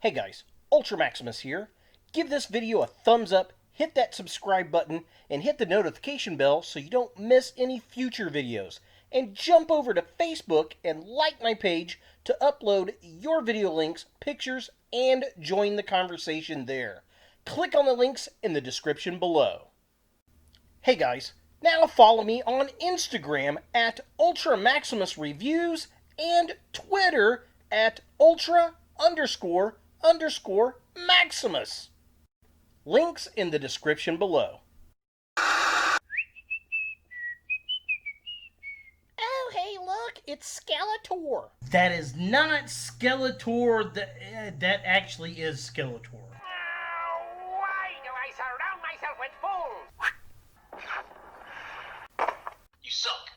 Hey guys, Ultra Maximus here. Give this video a thumbs up, hit that subscribe button, and hit the notification bell so you don't miss any future videos. And jump over to Facebook and like my page to upload your video links, pictures, and join the conversation there. Click on the links in the description below. Hey guys, now follow me on Instagram at Ultra Maximus Reviews and Twitter at Ultra__Maximus. Links in the description below. Oh, hey, look, it's Skeletor. That is not Skeletor. That actually is Skeletor. Why do I surround myself with fools? You suck.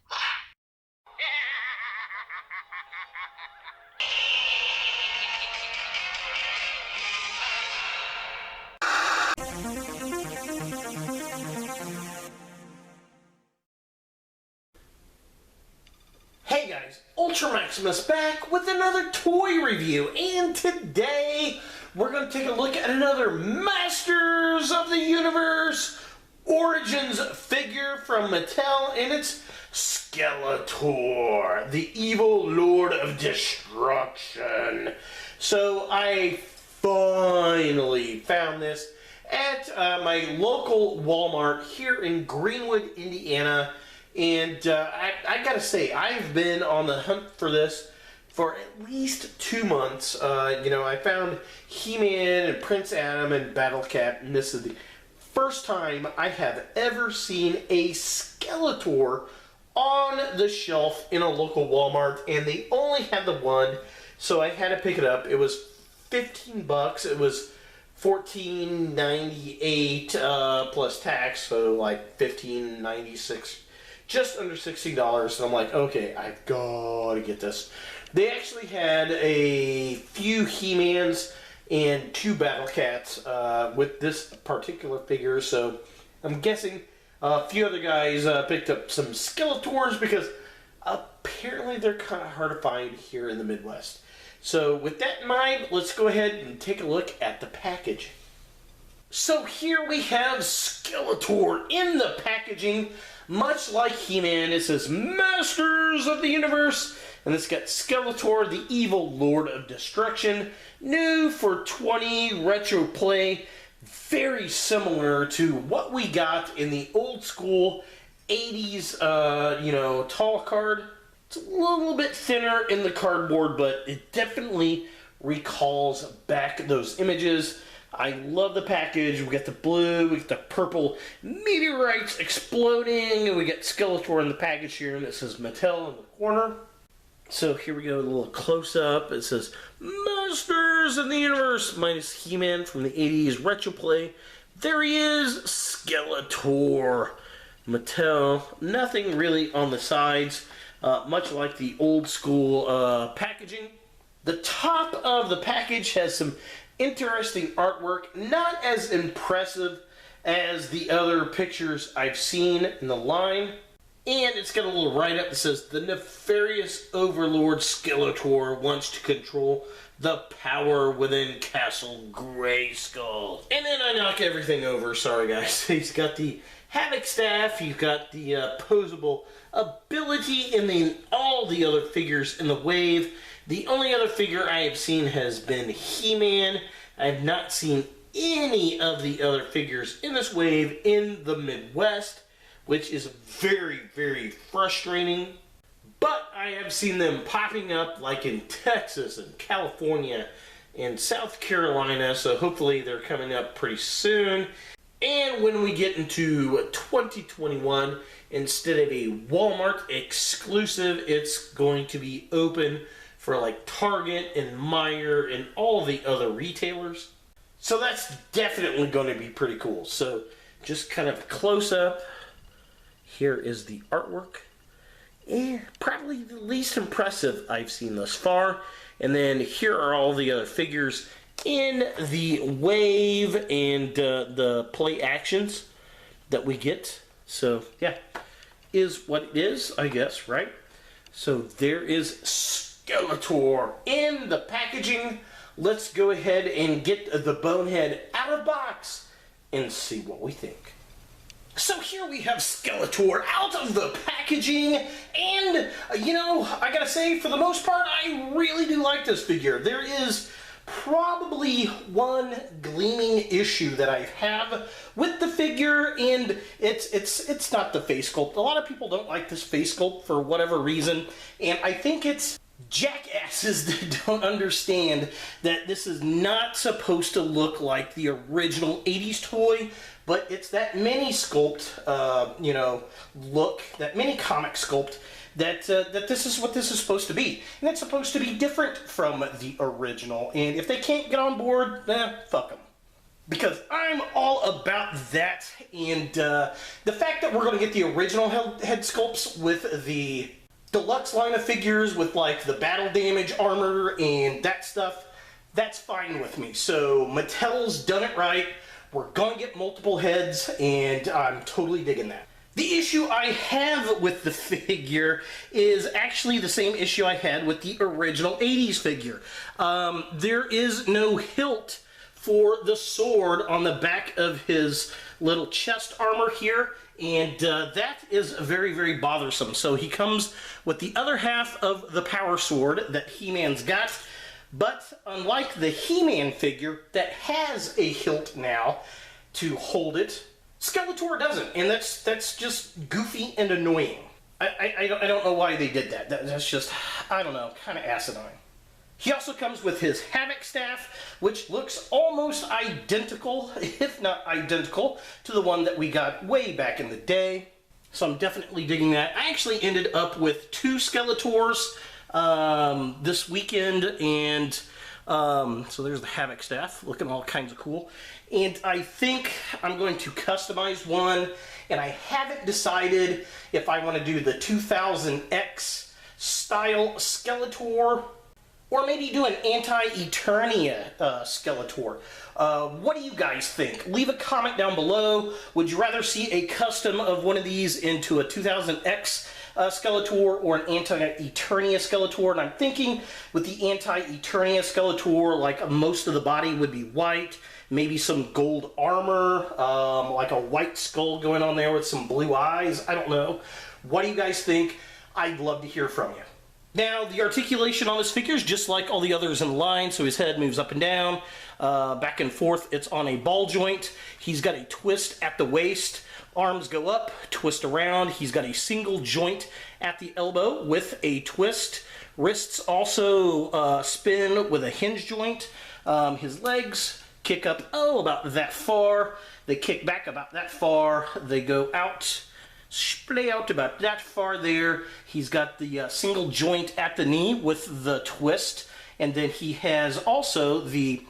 Hey guys, Ultra Maximus back with another toy review, and today we're going to take a look at another Masters of the Universe Origins figure from Mattel, and it's Skeletor, the evil Lord of Destruction. So I finally found this at my local Walmart here in Greenwood, Indiana. And I gotta say, I've been on the hunt for this for at least 2 months. I found He-Man and Prince Adam and Battle Cat, and this is the first time I have ever seen a Skeletor on the shelf in a local Walmart, and they only had the one, so I had to pick it up. It was 15 bucks. It was $14.98 plus tax, so like $15.96. Just under $60, and I'm like, okay, I've got to get this. They actually had a few He-Mans and 2 Battle Cats with this particular figure, so I'm guessing a few other guys picked up some Skeletors because apparently they're kind of hard to find here in the Midwest. So with that in mind, let's go ahead and take a look at the package. So here we have Skeletor in the packaging. Much like He-Man, it says Masters of the Universe, and it's got Skeletor, the evil Lord of Destruction, new for 20 retro play, very similar to what we got in the old school 80s, tall card. It's a little bit thinner in the cardboard, but it definitely recalls back those images. I love the package. We got the blue, we got the purple meteorites exploding, and we got Skeletor in the package here, and it says Mattel in the corner. So here we go, a little close-up. It says Masters of the Universe minus He-Man from the 80s retro play. There he is, Skeletor. Mattel, nothing really on the sides, much like the old school packaging. The top of the package has some interesting artwork, not as impressive as the other pictures I've seen in the line. And it's got a little write-up that says, the nefarious overlord Skeletor wants to control the power within Castle Grayskull. And then I knock everything over, sorry guys. He's got the Havoc staff, you've got the posable ability, and then all the other figures in the wave. The only other figure I have seen has been He-Man. I have not seen any of the other figures in this wave in the Midwest, which is very, very frustrating. But I have seen them popping up like in Texas and California and South Carolina, so hopefully they're coming up pretty soon. And when we get into 2021, instead of a Walmart exclusive, it's going to be open for like Target and Meijer and all the other retailers. So that's definitely going to be pretty cool. So just kind of close up. Here is the artwork. And probably the least impressive I've seen thus far. And then here are all the other figures in the wave and the play actions that we get. So yeah, is what it is, I guess, right? So there is Skeletor in the packaging. let's go ahead and get the Bonehead out of box and see what we think. So here we have Skeletor out of the packaging, and, you know, I gotta say, for the most part, I really do like this figure. There is probably one gleaming issue that I have with the figure, and it's not the face sculpt. A lot of people don't like this face sculpt for whatever reason, and I think it's jackasses that don't understand that this is not supposed to look like the original 80s toy, but it's that mini sculpt, you know, look, that mini comic sculpt, that this is what this is supposed to be. And it's supposed to be different from the original. And if they can't get on board, fuck them. Because I'm all about that. And the fact that we're going to get the original head sculpts with the deluxe line of figures with like the battle damage armor and that stuff, that's fine with me. So Mattel's done it right. We're going to get multiple heads, and I'm totally digging that. The issue I have with the figure is actually the same issue I had with the original 80s figure. There is no hilt for the sword on the back of his little chest armor here, and that is very, very bothersome. So he comes with the other half of the power sword that He-Man's got, but unlike the He-Man figure that has a hilt now to hold it, Skeletor doesn't, and that's just goofy and annoying. I don't know why they did that. That's just, I don't know, kind of asinine. He also comes with his Havoc staff, which looks almost identical, if not identical, to the one that we got way back in the day. So I'm definitely digging that. I actually ended up with 2 Skeletors this weekend, and so there's the Havoc staff, looking all kinds of cool. And I think I'm going to customize one, and I haven't decided if I want to do the 2000X style Skeletor, or maybe do an Anti-Eternia Skeletor. What do you guys think? Leave a comment down below. Would you rather see a custom of one of these into a 2000X Skeletor or an Anti-Eternia Skeletor? And I'm thinking with the Anti-Eternia Skeletor, like most of the body would be white, maybe some gold armor, like a white skull going on there with some blue eyes. I don't know. What do you guys think? I'd love to hear from you. Now, the articulation on this figure is just like all the others in line, so his head moves up and down, back and forth. It's on a ball joint. He's got a twist at the waist. Arms go up, twist around. He's got a single joint at the elbow with a twist. Wrists also spin with a hinge joint. His legs kick up, about that far. They kick back about that far. They go out, splay out about that far there. He's got the single joint at the knee with the twist. And then he has also the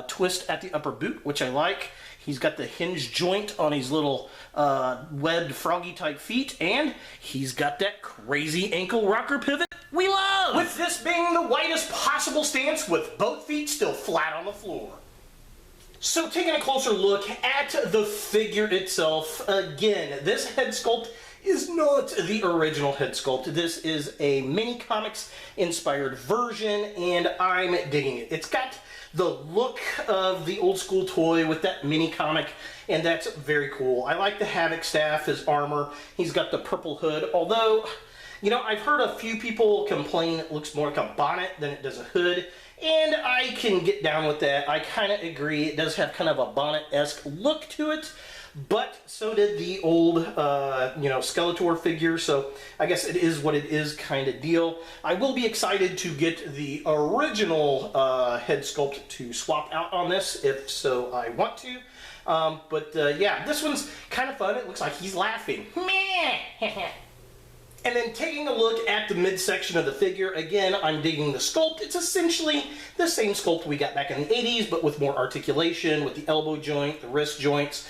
twist at the upper boot, which I like. He's got the hinge joint on his little webbed froggy type feet, and he's got that crazy ankle rocker pivot we love! With this being the widest possible stance with both feet still flat on the floor. So taking a closer look at the figure itself, again, this head sculpt is not the original head sculpt. This is a mini comics inspired version, and I'm digging it. It's got the look of the old school toy with that mini comic, and that's very cool. I like the Havoc staff, his armor. He's got the purple hood, although, you know, I've heard a few people complain it looks more like a bonnet than it does a hood, and I can get down with that. I kind of agree. It does have kind of a bonnet-esque look to it, but so did the old, you know, Skeletor figure, so I guess it is what it is kind of deal. I will be excited to get the original head sculpt to swap out on this, if so I want to. Yeah, this one's kind of fun. It looks like he's laughing. Meh! And then taking a look at the midsection of the figure, again, I'm digging the sculpt. It's essentially the same sculpt we got back in the 80s, but with more articulation, with the elbow joint, the wrist joints.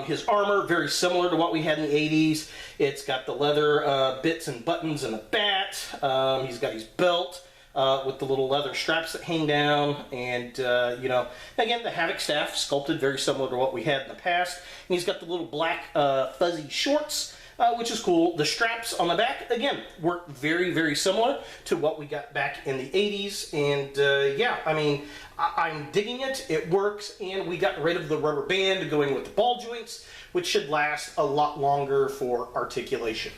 His armor, very similar to what we had in the 80s. It's got the leather bits and buttons and a bat. He's got his belt with the little leather straps that hang down. And, you know, again, the Havoc staff, sculpted very similar to what we had in the past. And he's got the little black fuzzy shorts. which is cool. The straps on the back, again, work very, very similar to what we got back in the 80s. And yeah, I mean, I'm digging it. It works. And we got rid of the rubber band going with the ball joints, which should last a lot longer for articulation.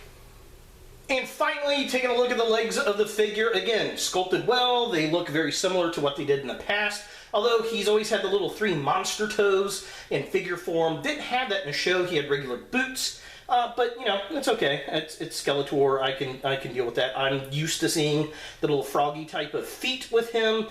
And finally, taking a look at the legs of the figure, again, sculpted well. They look very similar to what they did in the past. Although he's always had the little 3 monster toes in figure form. Didn't have that in the show. He had regular boots. But, you know, it's okay. It's Skeletor. I can deal with that. I'm used to seeing the little froggy type of feet with him.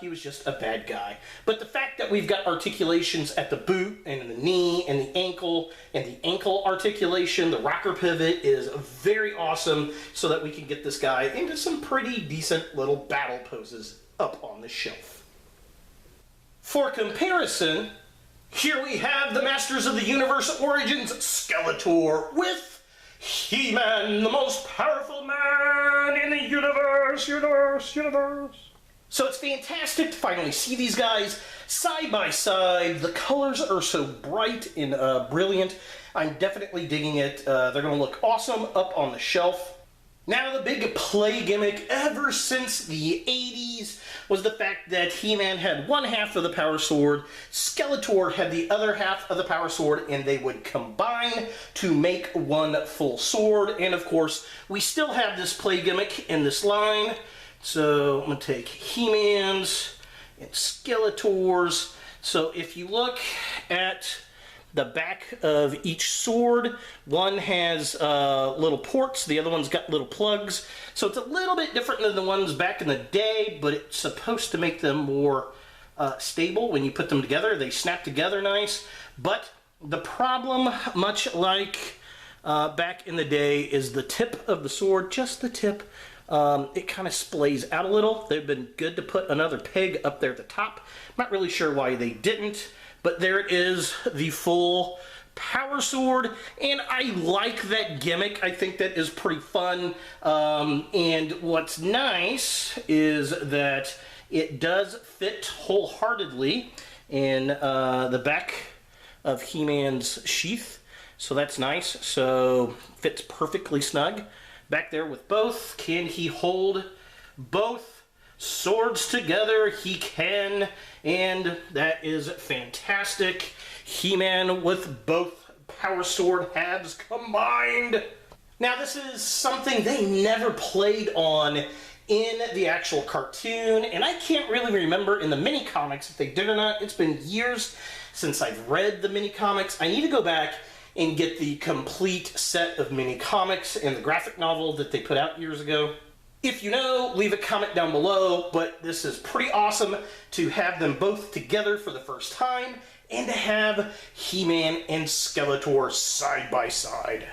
He was just a bad guy. But the fact that we've got articulations at the boot and in the knee and the ankle articulation, the rocker pivot is very awesome so that we can get this guy into some pretty decent little battle poses up on the shelf. For comparison, here we have the Masters of the Universe Origins Skeletor with He-Man, the most powerful man in the universe. So it's fantastic to finally see these guys side by side. The colors are so bright and brilliant. I'm definitely digging it. They're going to look awesome up on the shelf. Now, the big play gimmick ever since the 80s was the fact that He-Man had one half of the power sword, Skeletor had the other half of the power sword, and they would combine to make one full sword. And of course, we still have this play gimmick in this line. So I'm going to take He-Man's and Skeletor's. So if you look at the back of each sword, one has little ports, the other one's got little plugs. So it's a little bit different than the ones back in the day, but it's supposed to make them more stable when you put them together. They snap together nice. But the problem, much like back in the day, is the tip of the sword, just the tip. It kind of splays out a little. They've been good to put another peg up there at the top. Not really sure why they didn't. But there it is, the full power sword, and I like that gimmick. I think that is pretty fun, and what's nice is that it does fit wholeheartedly in the back of He-Man's sheath, so that's nice. So fits perfectly snug back there with both. Can he hold both swords together? He can, and that is fantastic. He-Man with both power sword halves combined. Now, this is something they never played on in the actual cartoon, and I can't really remember in the mini comics if they did or not. It's been years since I've read the mini comics. I need to go back and get the complete set of mini comics and the graphic novel that they put out years ago. If you know, leave a comment down below, but this is pretty awesome to have them both together for the first time and to have He-Man and Skeletor side by side.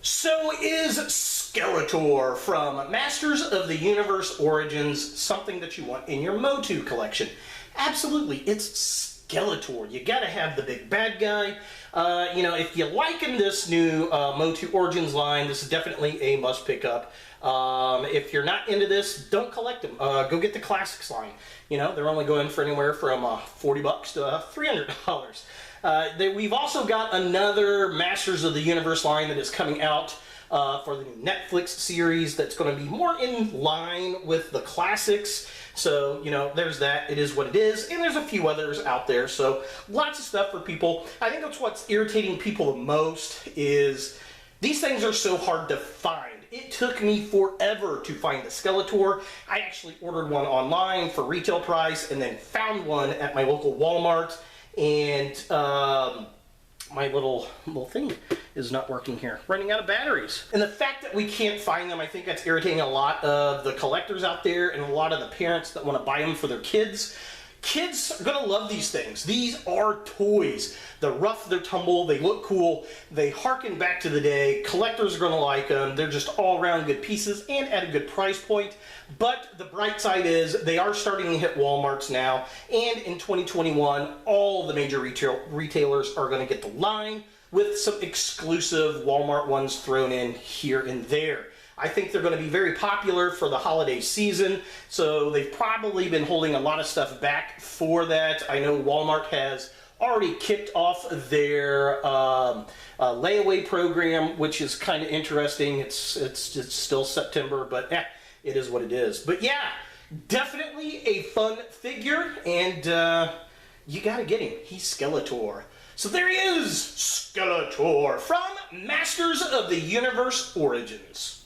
So is Skeletor from Masters of the Universe Origins something that you want in your Motu collection? Absolutely, it's Skeletor. You gotta have the big bad guy. You know, if you liken this new Motu Origins line, this is definitely a must pick up. If you're not into this, don't collect them. Go get the Classics line. You know, they're only going for anywhere from $40 to $300. We've also got another Masters of the Universe line that is coming out for the new Netflix series that's going to be more in line with the classics. So, you know, there's that. It is what it is. And there's a few others out there. So, lots of stuff for people. I think that's what's irritating people the most is these things are so hard to find. It took me forever to find the Skeletor. I actually ordered one online for retail price and then found one at my local Walmart. And my little thing is not working here. Running out of batteries. And the fact that we can't find them, I think that's irritating a lot of the collectors out there and a lot of the parents that want to buy them for their kids. Kids are going to love these things. These are toys. They're rough, they're tumble, they look cool, they harken back to the day. Collectors are going to like them. They're just all around good pieces and at a good price point. But the bright side is they are starting to hit Walmarts now. And in 2021, all the major retailers are going to get the line with some exclusive Walmart ones thrown in here and there. I think they're going to be very popular for the holiday season, so they've probably been holding a lot of stuff back for that. I know Walmart has already kicked off their layaway program, which is kind of interesting. It's still September, but it is what it is. But yeah, definitely a fun figure, and you gotta get him. He's Skeletor. So there he is, Skeletor from Masters of the Universe Origins.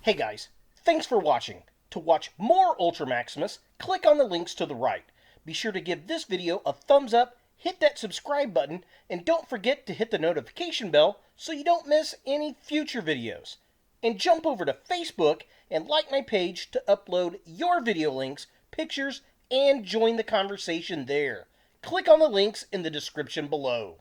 Hey guys, thanks for watching. To watch more Ultra Maximus, click on the links to the right. Be sure to give this video a thumbs up, hit that subscribe button, and don't forget to hit the notification bell so you don't miss any future videos. And jump over to Facebook and like my page to upload your video links, pictures, and join the conversation there. Click on the links in the description below.